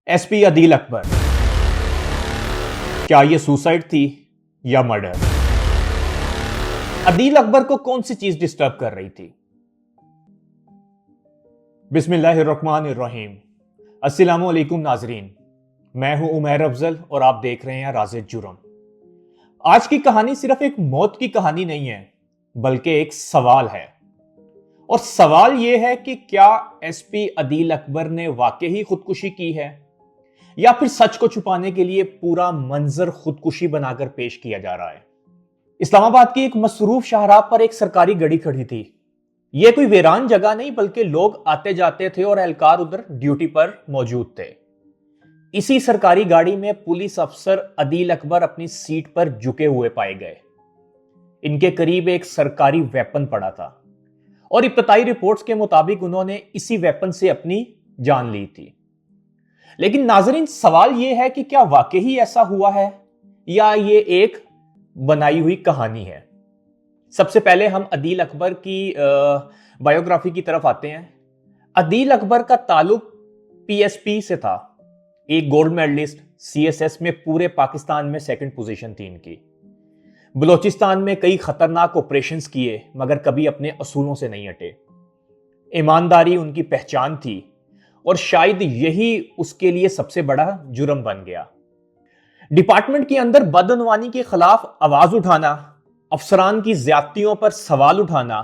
S P عدیل اکبر، کیا یہ suicide تھی یا مرڈر؟ عدیل اکبر کو کون سی چیز ڈسٹرب کر رہی تھی؟ بسم اللہ الرحمن الرحیم۔ السلام علیکم ناظرین، میں ہوں عمیر افضل اور آپ دیکھ رہے ہیں راز جرم۔ آج کی کہانی صرف ایک موت کی کہانی نہیں ہے بلکہ ایک سوال ہے، اور سوال یہ ہے کہ کیا ایس پی عدیل اکبر نے واقعی خودکشی کی ہے یا پھر سچ کو چھپانے کے لیے پورا منظر خودکشی بنا کر پیش کیا جا رہا ہے۔ اسلام آباد کی ایک مصروف شاہراہ پر ایک سرکاری گاڑی کھڑی تھی۔ یہ کوئی ویران جگہ نہیں بلکہ لوگ آتے جاتے تھے اور اہلکار ادھر ڈیوٹی پر موجود تھے۔ اسی سرکاری گاڑی میں پولیس افسر عدیل اکبر اپنی سیٹ پر جھکے ہوئے پائے گئے۔ ان کے قریب ایک سرکاری ویپن پڑا تھا اور ابتدائی رپورٹس کے مطابق انہوں نے اسی ویپن سے اپنی جان لی تھی۔ لیکن ناظرین، سوال یہ ہے کہ کیا واقعی ایسا ہوا ہے یا یہ ایک بنائی ہوئی کہانی ہے؟ سب سے پہلے ہم عدیل اکبر کی بایوگرافی کی طرف آتے ہیں۔ عدیل اکبر کا تعلق پی ایس پی سے تھا، ایک gold medalist, C S S میں پورے پاکستان میں سیکنڈ پوزیشن تھی ان کی۔ بلوچستان میں کئی خطرناک آپریشنز کیے مگر کبھی اپنے اصولوں سے نہیں ہٹے۔ ایمانداری ان کی پہچان تھی اور شاید یہی اس کے لیے سب سے بڑا جرم بن گیا۔ ڈپارٹمنٹ کے اندر بدعنوانی کے خلاف آواز اٹھانا، افسران کی زیادتیوں پر سوال اٹھانا،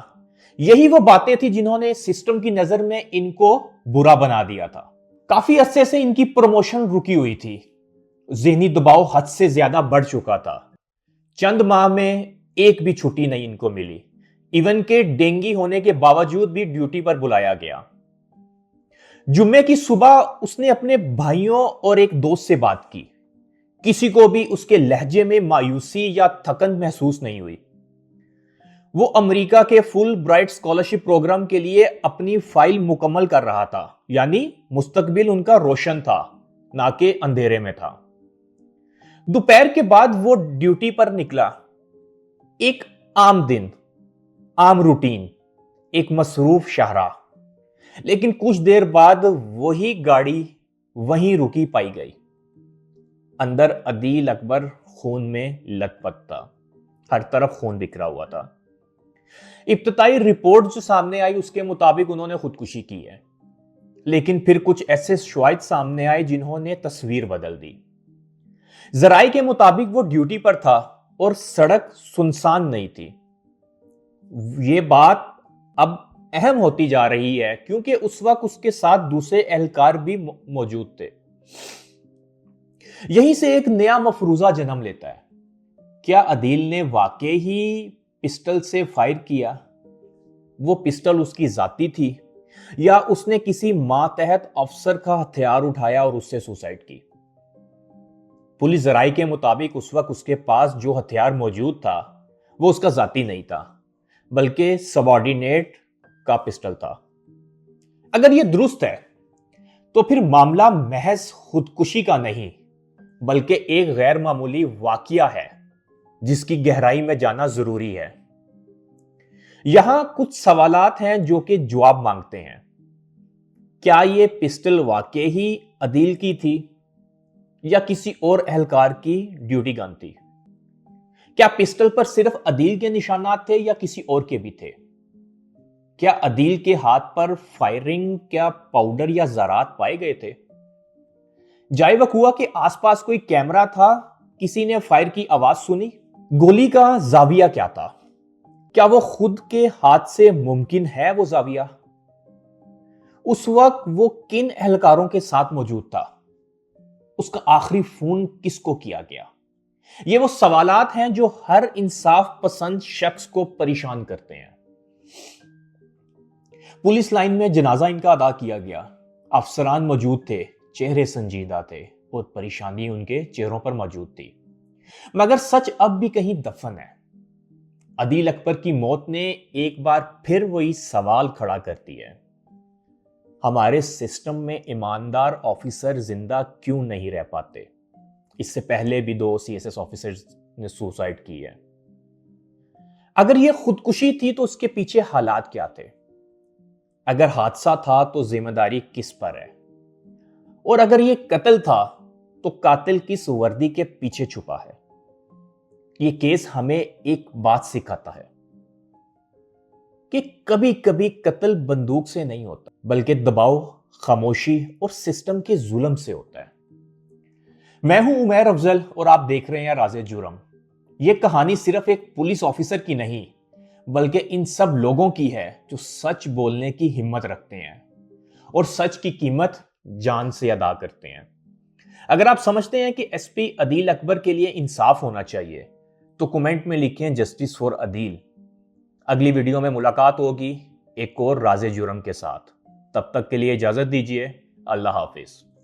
یہی وہ باتیں تھی جنہوں نے سسٹم کی نظر میں ان کو برا بنا دیا تھا۔ کافی عرصے سے ان کی پروموشن رکی ہوئی تھی، ذہنی دباؤ حد سے زیادہ بڑھ چکا تھا۔ چند ماہ میں ایک بھی چھٹی نہیں ان کو ملی، ایون کہ ڈینگی ہونے کے باوجود بھی ڈیوٹی پر بلایا گیا۔ جمعے کی صبح اس نے اپنے بھائیوں اور ایک دوست سے بات کی۔ کسی کو بھی اس کے لہجے میں مایوسی یا تھکن محسوس نہیں ہوئی۔ وہ امریکہ کے فل برائٹ اسکالرشپ پروگرام کے لیے اپنی فائل مکمل کر رہا تھا، یعنی مستقبل ان کا روشن تھا، نہ کہ اندھیرے میں تھا۔ دوپہر کے بعد وہ ڈیوٹی پر نکلا۔ ایک عام دن، عام روٹین، ایک مصروف شاہراہ۔ لیکن کچھ دیر بعد وہی گاڑی وہیں رکی پائی گئی۔ اندر عدیل اکبر خون میں لت پت تھا، ہر طرف خون بکھرا ہوا تھا۔ ابتدائی رپورٹ جو سامنے آئی اس کے مطابق انہوں نے خودکشی کی ہے، لیکن پھر کچھ ایسے شواہد سامنے آئے جنہوں نے تصویر بدل دی۔ ذرائع کے مطابق وہ ڈیوٹی پر تھا اور سڑک سنسان نہیں تھی۔ یہ بات اب اہم ہوتی جا رہی ہے کیونکہ اس وقت اس کے ساتھ دوسرے اہلکار بھی موجود تھے۔ یہیں سے ایک نیا مفروضہ جنم لیتا ہے۔ کیا عدیل نے واقعی ہی پسٹل سے فائر کیا؟ وہ پسٹل اس کی ذاتی تھی یا اس نے کسی ماتحت افسر کا ہتھیار اٹھایا اور اس سے سوسائڈ کی؟ پولیس ذرائع کے مطابق اس وقت اس کے پاس جو ہتھیار موجود تھا وہ اس کا ذاتی نہیں تھا بلکہ سبارڈینیٹ کا پسٹل تھا۔ اگر یہ درست ہے تو پھر معاملہ محض خودکشی کا نہیں بلکہ ایک غیر معمولی واقعہ ہے جس کی گہرائی میں جانا ضروری ہے۔ یہاں کچھ سوالات ہیں جو کہ جواب مانگتے ہیں۔ کیا یہ پسٹل واقعی ہی عدیل کی تھی یا کسی اور اہلکار کی ڈیوٹی گن تھی؟ کیا پسٹل پر صرف عدیل کے نشانات تھے یا کسی اور کے بھی تھے؟ کیا عدیل کے ہاتھ پر فائرنگ کیا پاؤڈر یا زرات پائے گئے تھے؟ جائے وقوع کے آس پاس کوئی کیمرہ تھا؟ کسی نے فائر کی آواز سنی؟ گولی کا زاویہ کیا تھا؟ کیا وہ خود کے ہاتھ سے ممکن ہے وہ زاویہ؟ اس وقت وہ کن اہلکاروں کے ساتھ موجود تھا؟ اس کا آخری فون کس کو کیا گیا؟ یہ وہ سوالات ہیں جو ہر انصاف پسند شخص کو پریشان کرتے ہیں۔ پولیس لائن میں جنازہ ان کا ادا کیا گیا۔ افسران موجود تھے، چہرے سنجیدہ تھے اور پریشانی ان کے چہروں پر موجود تھی، مگر سچ اب بھی کہیں دفن ہے۔ عدیل اکبر کی موت نے ایک بار پھر وہی سوال کھڑا کرتی ہے، ہمارے سسٹم میں ایماندار آفیسر زندہ کیوں نہیں رہ پاتے؟ اس سے پہلے بھی 2 سی ایس ایس آفیسرز نے سوسائڈ کی ہے۔ اگر یہ خودکشی تھی تو اس کے پیچھے حالات کیا تھے؟ اگر حادثہ تھا تو ذمہ داری کس پر ہے؟ اور اگر یہ قتل تھا تو قاتل کس وردی کے پیچھے چھپا ہے؟ یہ کیس ہمیں ایک بات سکھاتا ہے کہ کبھی کبھی قتل بندوق سے نہیں ہوتا بلکہ دباؤ، خاموشی اور سسٹم کے ظلم سے ہوتا ہے۔ میں ہوں عمیر افضل اور آپ دیکھ رہے ہیں راز جرم۔ یہ کہانی صرف ایک پولیس آفیسر کی نہیں بلکہ ان سب لوگوں کی ہے جو سچ بولنے کی ہمت رکھتے ہیں اور سچ کی قیمت جان سے ادا کرتے ہیں۔ اگر آپ سمجھتے ہیں کہ ایس پی عدیل اکبر کے لیے انصاف ہونا چاہیے تو کمنٹ میں لکھیں جسٹس فار عدیل۔ اگلی ویڈیو میں ملاقات ہوگی ایک اور راز جرم کے ساتھ۔ تب تک کے لیے اجازت دیجیے۔ اللہ حافظ۔